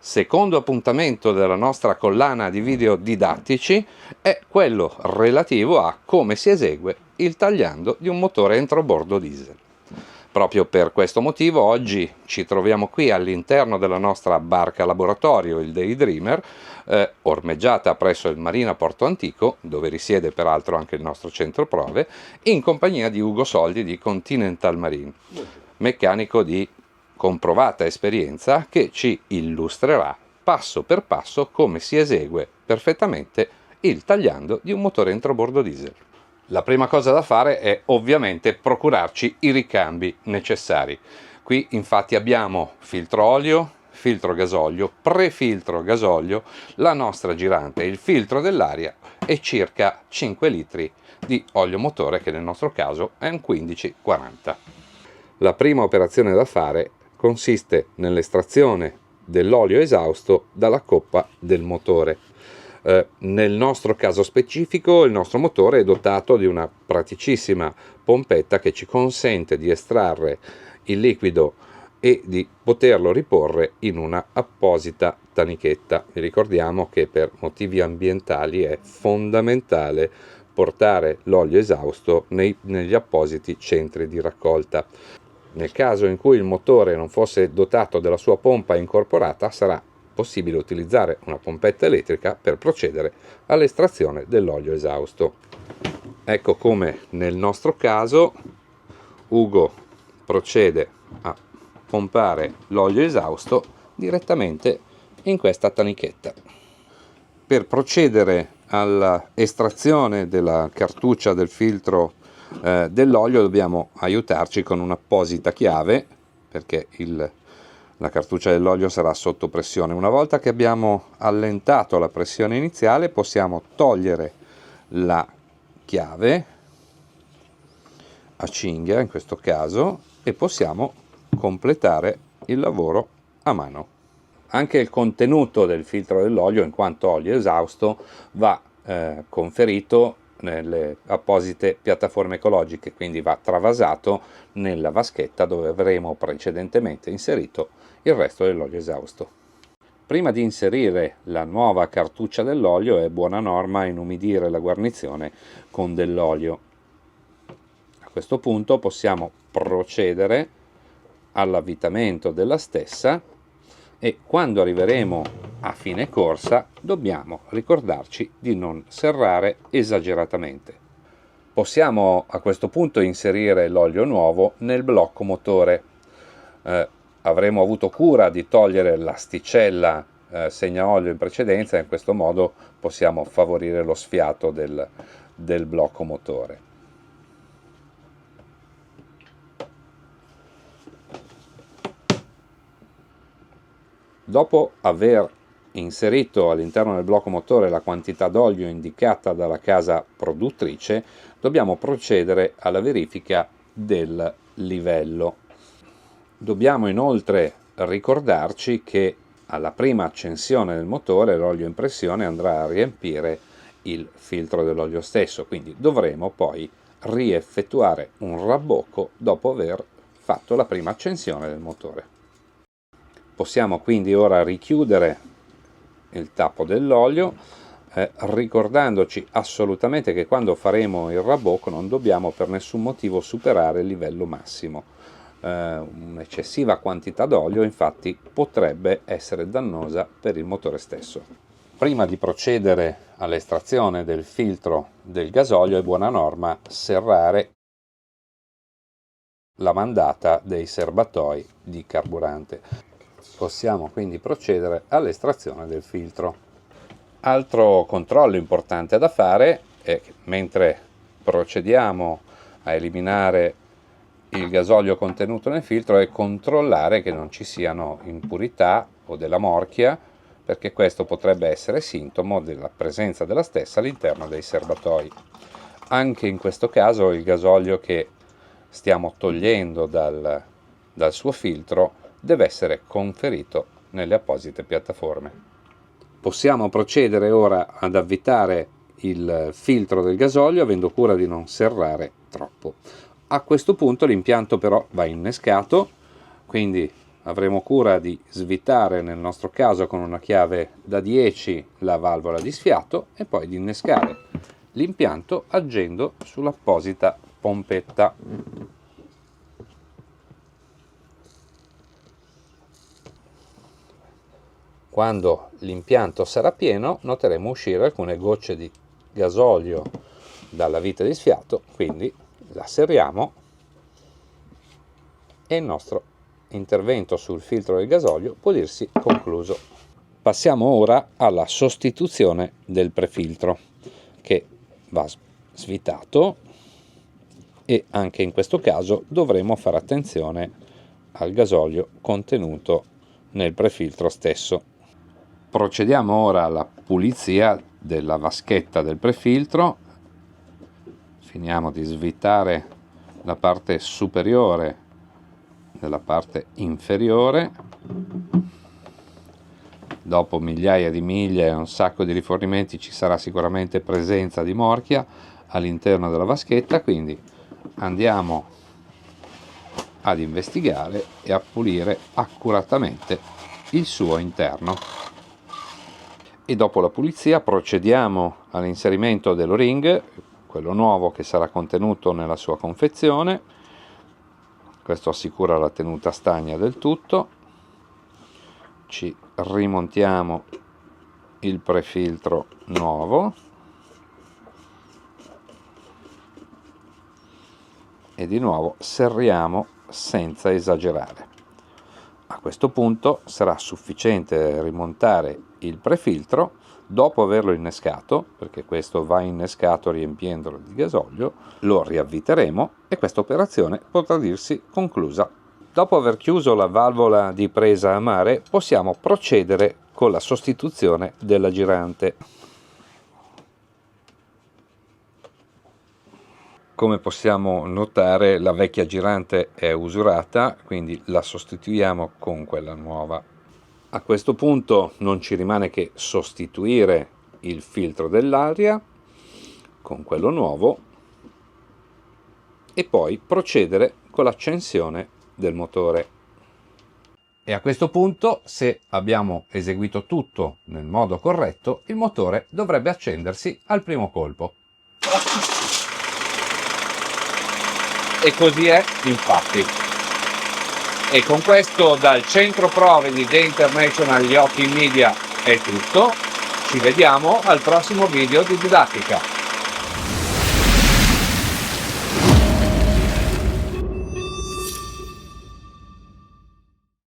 Secondo appuntamento della nostra collana di video didattici è quello relativo a come si esegue il tagliando di un motore entrobordo diesel. Proprio per questo motivo oggi ci troviamo qui all'interno della nostra barca laboratorio, il Daydreamer, ormeggiata presso il Marina Porto Antico, dove risiede peraltro anche il nostro centro prove, in compagnia di Ugo Soldi di Continental Marine, meccanico di comprovata esperienza che ci illustrerà passo per passo come si esegue perfettamente il tagliando di un motore entrobordo diesel. La prima cosa da fare è ovviamente procurarci i ricambi necessari. Qui infatti abbiamo filtro olio, filtro gasolio, prefiltro gasolio, la nostra girante, il filtro dell'aria e circa 5 litri di olio motore, che nel nostro caso è un 1540. La prima operazione da fare consiste nell'estrazione dell'olio esausto dalla coppa del motore. Nel nostro caso specifico il nostro motore è dotato di una praticissima pompetta che ci consente di estrarre il liquido e di poterlo riporre in una apposita tanichetta. Vi ricordiamo che per motivi ambientali è fondamentale portare l'olio esausto negli appositi centri di raccolta. Nel caso in cui il motore non fosse dotato della sua pompa incorporata, sarà possibile utilizzare una pompetta elettrica per procedere all'estrazione dell'olio esausto. Ecco come nel nostro caso Ugo procede a pompare l'olio esausto direttamente in questa tanichetta. Per procedere all'estrazione della cartuccia del filtro dell'olio dobbiamo aiutarci con un'apposita chiave, perché la cartuccia dell'olio sarà sotto pressione. Una volta che abbiamo allentato la pressione iniziale possiamo togliere la chiave a cinghia in questo caso e possiamo completare il lavoro a mano. Anche il contenuto del filtro dell'olio, in quanto olio esausto, va conferito nelle apposite piattaforme ecologiche, quindi va travasato nella vaschetta dove avremo precedentemente inserito il resto dell'olio esausto. Prima di inserire la nuova cartuccia dell'olio è buona norma inumidire la guarnizione con dell'olio. A questo punto possiamo procedere all'avvitamento della stessa e quando arriveremo a fine corsa dobbiamo ricordarci di non serrare esageratamente. Possiamo a questo punto inserire l'olio nuovo nel blocco motore. Avremo avuto cura di togliere l'asticella segna olio in precedenza e in questo modo possiamo favorire lo sfiato del blocco motore. Dopo aver inserito all'interno del blocco motore la quantità d'olio indicata dalla casa produttrice, dobbiamo procedere alla verifica del livello. Dobbiamo inoltre ricordarci che alla prima accensione del motore l'olio in pressione andrà a riempire il filtro dell'olio stesso, quindi dovremo poi rieffettuare un rabbocco dopo aver fatto la prima accensione del motore. Possiamo quindi ora richiudere il tappo dell'olio, ricordandoci assolutamente che quando faremo il rabbocco non dobbiamo per nessun motivo superare il livello massimo. Un'eccessiva quantità d'olio infatti potrebbe essere dannosa per il motore stesso. Prima di procedere all'estrazione del filtro del gasolio è buona norma serrare la mandata dei serbatoi di carburante. Possiamo quindi procedere all'estrazione del filtro. Altro controllo importante da fare è che mentre procediamo a eliminare il gasolio contenuto nel filtro è controllare che non ci siano impurità o della morchia, perché questo potrebbe essere sintomo della presenza della stessa all'interno dei serbatoi. Anche in questo caso il gasolio che stiamo togliendo dal suo filtro deve essere conferito nelle apposite piattaforme. Possiamo procedere ora ad avvitare il filtro del gasolio avendo cura di non serrare troppo. A questo punto l'impianto però va innescato, quindi avremo cura di svitare, nel nostro caso con una chiave da 10, la valvola di sfiato e poi di innescare l'impianto agendo sull'apposita pompetta. Quando l'impianto sarà pieno noteremo uscire alcune gocce di gasolio dalla vite di sfiato, quindi la serriamo e il nostro intervento sul filtro del gasolio può dirsi concluso. Passiamo ora alla sostituzione del prefiltro, che va svitato, e anche in questo caso dovremo fare attenzione al gasolio contenuto nel prefiltro stesso. Procediamo ora alla pulizia della vaschetta del prefiltro. Finiamo di svitare la parte superiore della parte inferiore. Dopo migliaia di miglia e un sacco di rifornimenti ci sarà sicuramente presenza di morchia all'interno della vaschetta, quindi andiamo ad investigare e a pulire accuratamente il suo interno. E dopo la pulizia procediamo all'inserimento dell'O-ring, quello nuovo che sarà contenuto nella sua confezione. Questo assicura la tenuta stagna del tutto. Ci rimontiamo il prefiltro nuovo e di nuovo serriamo senza esagerare. A questo punto sarà sufficiente rimontare il prefiltro dopo averlo innescato, perché questo va innescato riempiendolo di gasolio, lo riavviteremo e questa operazione potrà dirsi conclusa. Dopo aver chiuso la valvola di presa a mare possiamo procedere con la sostituzione della girante. Come possiamo notare, la vecchia girante è usurata, quindi la sostituiamo con quella nuova. A questo punto non ci rimane che sostituire il filtro dell'aria con quello nuovo e poi procedere con l'accensione del motore. E a questo punto, se abbiamo eseguito tutto nel modo corretto, il motore dovrebbe accendersi al primo colpo. E così è, infatti. E con questo dal centro prove di The International Yacht Media è tutto. Ci vediamo al prossimo video di didattica.